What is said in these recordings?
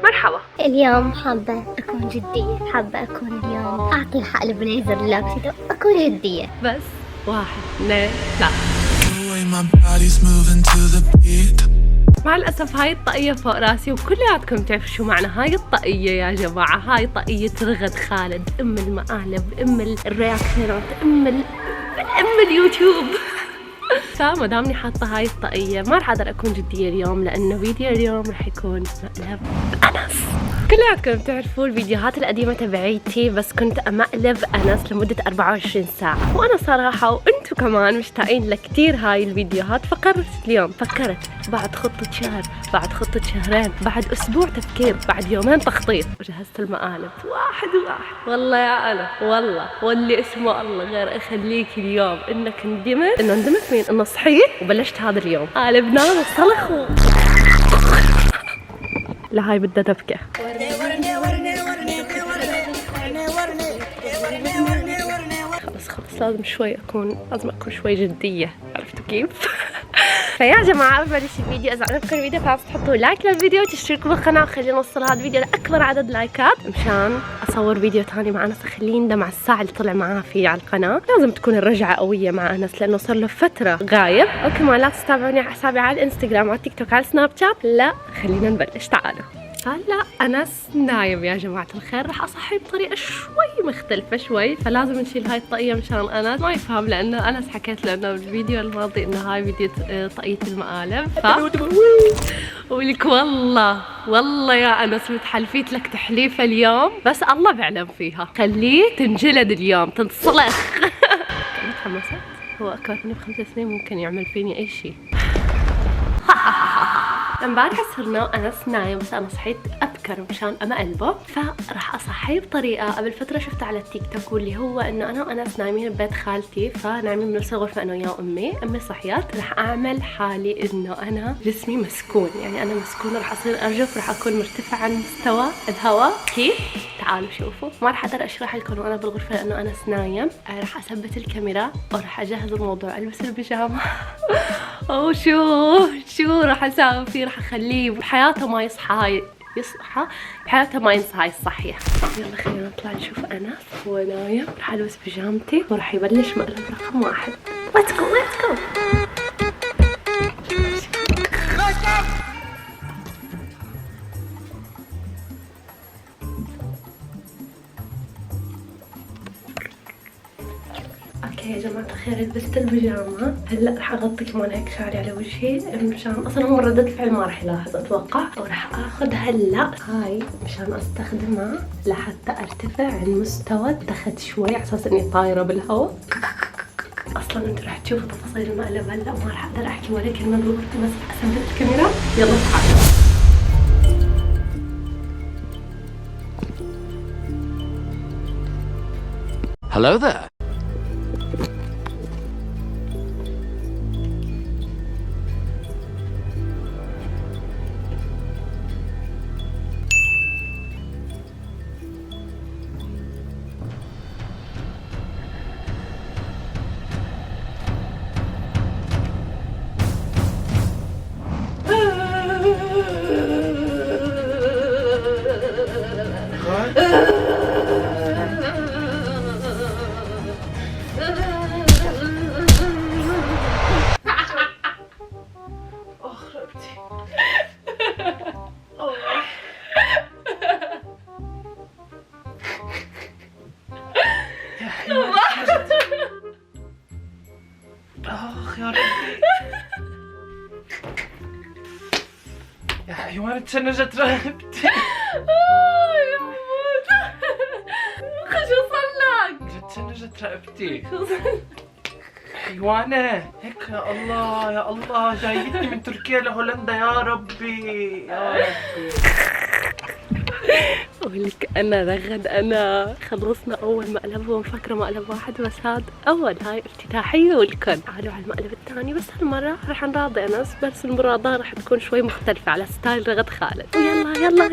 مرحبا. اليوم حابة أكون جدية، حابة أكون اليوم أعطي حقل بليزر لابسته، أكون جدية. بس 1 2 3. مع الأسف هاي الطاقية فوق راسي وكلياتكم تعرفوا شو معنى هاي الطاقية يا جماعة. هاي طاقية رغد خالد، أم المقالب، أم الرياكشنات، أم اليوتيوب. فما دامني حاطة هاي الطاقية ما راح أقدر أكون جدية اليوم، لأنه فيديو اليوم راح يكون مقلب أنس. كلياتكم تعرفوا الفيديوهات القديمة تبعيتي، بس كنت أمقلب أنس لمدة 24 ساعة، وأنا صراحة وأنتوا كمان مشتاقين لكتير هاي الفيديوهات. فقررت اليوم، فكرت بعد خطة شهر، بعد خطة شهرين، بعد أسبوع تفكير، بعد يومين تخطيط، وجهزت المقالب واحد. والله يا أنا والله واللي اسمه الله غير أخليك اليوم إنك ندمت مين إنه صحيت وبلشت هذا اليوم. قالبنا وصلخ لا هاي بدها دبكة. خلص لازم أكون شوي جدية، عرفتوا كيف؟ فيا جماعة قبل بلش الفيديو إذا عجبكم الفيديو فلازم تحطوا لايك للفيديو وتشتركوا بالقناة وخلينا نوصل هذا الفيديو لأكبر عدد لايكات مشان أصور فيديو تاني مع أنس. خلينا مع الساعة اللي طلع معاه فيه على القناة لازم تكون الرجعة قوية مع أنس لأنه صار له فترة غايب. وكمان لا تتابعوني على حسابي على الانستغرام وعلى التيك توك على سناب شات. لا خلينا نبلش، تعالوا. هلا أنس نايم يا جماعة الخير، راح أصحي بطريقة شوي مختلفة شوي، فلازم نشيل هاي الطاقية مشان أنس ما يفهم، لأنه أنس حكيت له إنه بالفيديو الماضي إنه هاي فيديو طاقية المقالب. ولك والله يا أنس متحلفيت لك تحليفة اليوم بس الله بيعلم فيها، خليه تنجلد اليوم تنصلخ. متحمسة، هو أكبر مني ب5 سنين ممكن يعمل فيني أي شيء. امبارح صرنا وأنس نايم بس أنا صحيت أبكر مشان أمقلبه، فراح أصحيه بطريقة قبل فترة شفتها على التيك توك، واللي هو إنه أنا وأنس نايمين ببيت خالتي، فنايمين بنفس الغرفة أنا وياه وأمي صحيات، راح أعمل حالي إنه أنا جسمي مسكون، يعني أنا مسكونة، راح أصير أرجف، راح أكون مرتفع عن مستوى الهواء. كيف؟ تعالوا شوفوا. ما راح أقدر أشرح لكم وأنا بالغرفة لأنه أنس نايم. راح أثبت الكاميرا وراح أجهز الموضوع، ألبس البيجامة. أو شو راح أساوي فيه؟ راح أخليه بحياته ما يصحى بحياته ما ينسى هاي الصحيح. يلا خلينا نطلع نشوف أنس هو نايم. راح ألبس بيجامتي وراح يبلش مقلب رقم 1. Let's go. يا جماعة الخير لبست البيجامة، هلا رح اغطي كمان هيك شعري على وجهي مشان اصلا هو ردة الفعل ما رح يلاحظ اتوقع، وراح اخذ هلا هاي مشان استخدمها لحتى ارتفع عن مستوى التخت شوي على اساس اني طايرة بالهواء. اصلا انتوا رح تشوفوا تفاصيل المقلب هلا ما رح اقدر احكي ولا كلمة بغرفتي، بس رح اثبت الكاميرا. يلا تعالوا. Hello there. اخ يا ربي يا حيوان تشنجت رقبتي. يا حمود شو صار لك؟ تشنجت رقبتي حيوانة هيك. يا الله جايتني من تركيا لهولندا. يا ربي ولك انا رغد انا خلصنا اول مقلب، هو مفكره مقلب واحد بس هذا اول، هاي افتتاحيه والكل. تعالوا على المقلب الثاني، بس هالمره رح نراضي انس، بس المراضاه رح تكون شوي مختلفه على ستايل رغد خالد. ويلا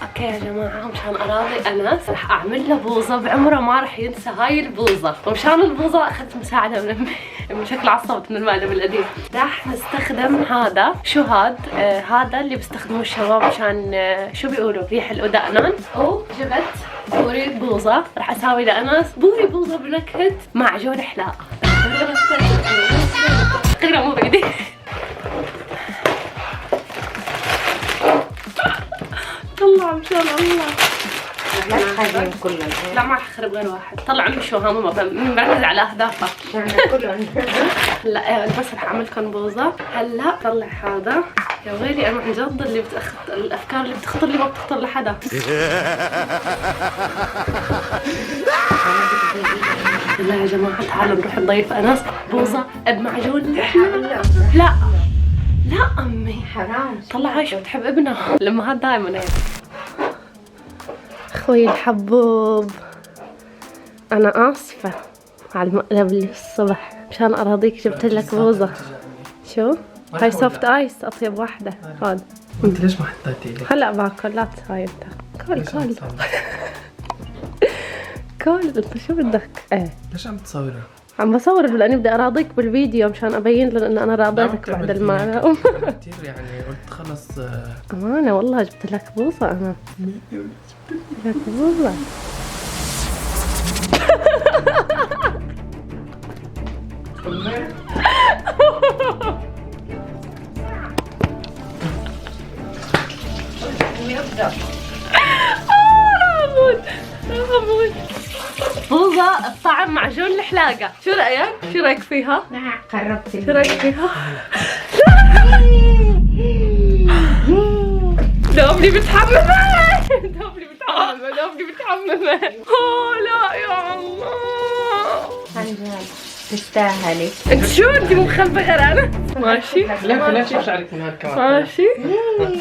اوكي يا جماعه، مشان اراضي انس راح اعمل له بوظه بعمره ما راح ينسى هاي البوظه، ومشان البوظه اخذت مساعده من امي شكل عصبت من المقلب القديم. راح نستخدم هذا، شو هذا اللي بيستخدموه الشباب مشان شو بيقولوا ريح الأدقنان. وجبت بوري بوظه، راح اساوي لانس بوري بوظه بنكهه معجون حلاقه. خير مو بايدي. طلع مشان الله. لا تخربين كلهم. لا ما رح اخرب غير واحد. طلع عمي شو هامه مركز على اهدافها. كلهم. لا بس رح اعمل لكم بوظه. هلا طلع هذا. يا ويلي انا عن جد اللي الافكار اللي بتخطر لي ما بتخطر لحدا. لا يا جماعه تعالوا نروح نضيف انس بوظه بمعجون. لا لا امي حرام. طلع هاي شو بتحب ابنها لما هاد دائما هيك. اخوي الحبوب انا اسفه على المقلب اللي الصبح، مشان اراضيك جبت لك بوظه. شو هاي سوفت ايس اطيب واحده. هاد انت ليش ما حطيتي لي؟ هلا باكل. لا هاي انت كل كل انت شو بدك؟ ايه ليش عم تصوري؟ عم بصور لاني بدي اراضيك بالفيديو مشان ابين لهم ان انا راضيتك بعد المقلب. كثير يعني قلت خلص. امانه والله جبت لك بوظه انا. جبت بوظه. بوظة بطعم معجون الحلاقة، شو رأيك؟ شو رأيك فيها؟ قربتي. شو رأيك فيها؟ دوبني متحممة. دوبني متحممة. اوه لا يا الله. تستاهلي. انت شو انت مو مخلفة غير انا؟ ماشي؟ ليش شعرك من هالكمان؟ ماشي؟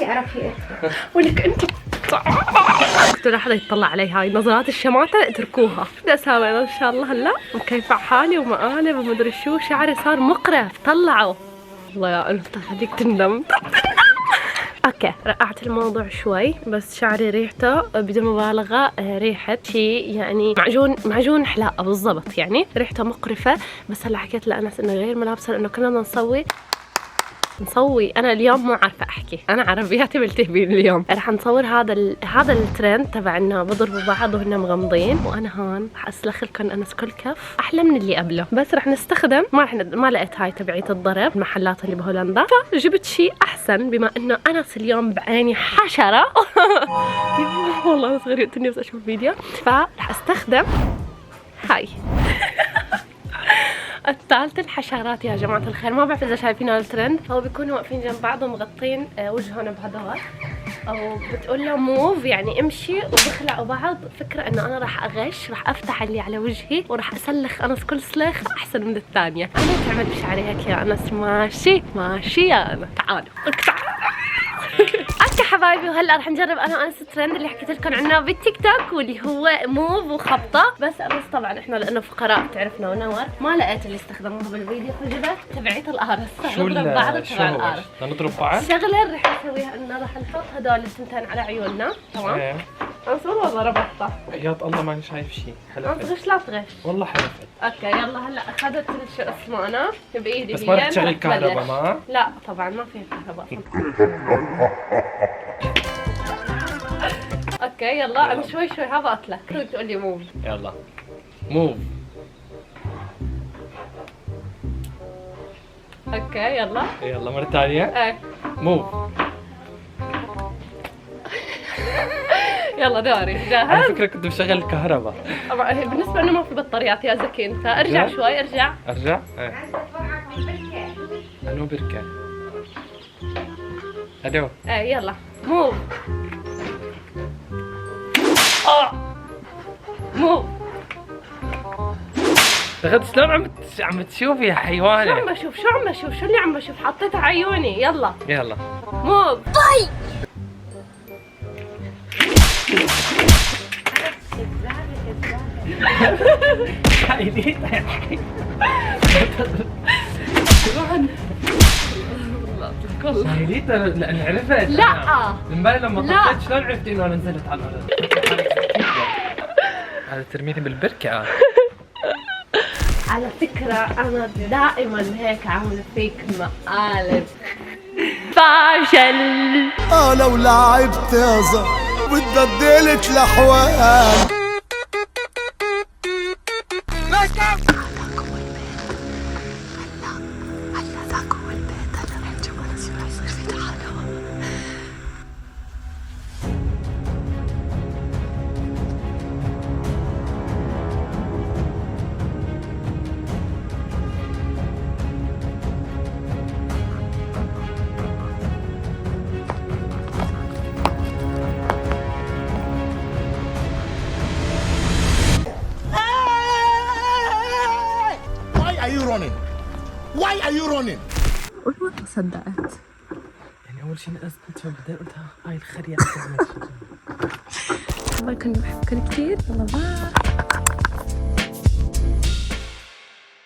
عرفي ولك انت كنت لحظة يطلع علي هاي نظرات الشماتة اتركوها. بدي اساوي انا ان شاء الله هلا مكيفة حالي ومقالب ومدري شو، شعري صار مقرف. طلعوا الله يا انت خليك تندم. اوكي رقعت الموضوع شوي بس شعري ريحته بدون مبالغه ريحه شيء يعني معجون حلاقه بالضبط، يعني ريحته مقرفه. بس هلا حكيت لانس انه غير ملابسه لانه كنا بدنا نسوي انا اليوم مو عارفه احكي، انا عربياتي ملتهبين اليوم. رح نصور هذا الترند تبع انه بضربوا بعض وهن مغمضين، وانا هون رح اسلخ لكم انس كل كف احلى من اللي قبله. بس رح نستخدم ما لقيت هاي تبعية الضرب المحلات اللي بهولندا، فجبت شيء احسن بما انه انس اليوم بعيني حشره. والله بس غريبتني بس اشوف فيديو. فرح استخدم هاي الثالث الحشرات يا جماعة الخير. ما بعرف إذا شايفين الترند، هو بيكونوا واقفين جنب بعض ومغطين وجههم بهدول، أو بتقول له موف يعني امشي، وبخلعوا بعض. فكرة إنه أنا راح أغش، راح أفتح اللي على وجهي وراح أسلخ أنس كل سلخ أحسن من الثانية. أنا تعمل بشعري هيك يا أنس؟ ماشي يا أنا. تعالوا اوكي حبايبي، وهلا رح نجرب انا وانس الترند اللي حكيت لكم عنه بالتيك توك واللي هو موف وخبطه. بس انس طبعا احنا لانه فقراء بتعرفنا ونور ما لقيت اللي استخدموه بالفيديو، فجبت تبعية القارص. شو نضرب بعض تبع القارص. نضرب بعض؟ الشغله رح نسويها انه رح نحط هدول الثنتين على عيوننا. تمام. انس والله ربطتها. حياة الله ماني شايف شيء. انس غش لا تغش. والله حلفت. اوكي يلا هلا اخذت شو اسمه انا بايدي. بس ما رح تشغل كهرباء ما؟ لا طبعا ما في كهرباء. اوكي يلا انا شوي هبط لك تقول لي موف. يلا موف. اوكي يلا مرة ثانية. ايه موف. يلا دوري على جاهز؟ فكرة كنت مشغل الكهرباء. بالنسبة انه ما في بطاريات يا زكي انت ارجع شوي ارجع. ايه. انو بركة. الو. ايه يلا موف. موف. لقد شلون عم تشوفي يا حيوانة؟ شو عم بشوف شو اللي عم بشوف؟ حطيتها عيوني. يلا موف. والله. شايليتها لأني عرفت. لا. امبارح لما لا. طفيت شلون عرفتي إنه أنا نزلت على الأرض؟ هذا ترميني بالبركة. على فكرة أنا دائما هيك عاملة فيك مقالب. فاشل. لو لعبت يا زهر واتبدلت لحوال. Why are you running? Why are you running? والله ما صدقت. يعني أول شيء نقصت بعدين قلتها هاي الخريعة. والله كنت بحبكم كثير. والله باي.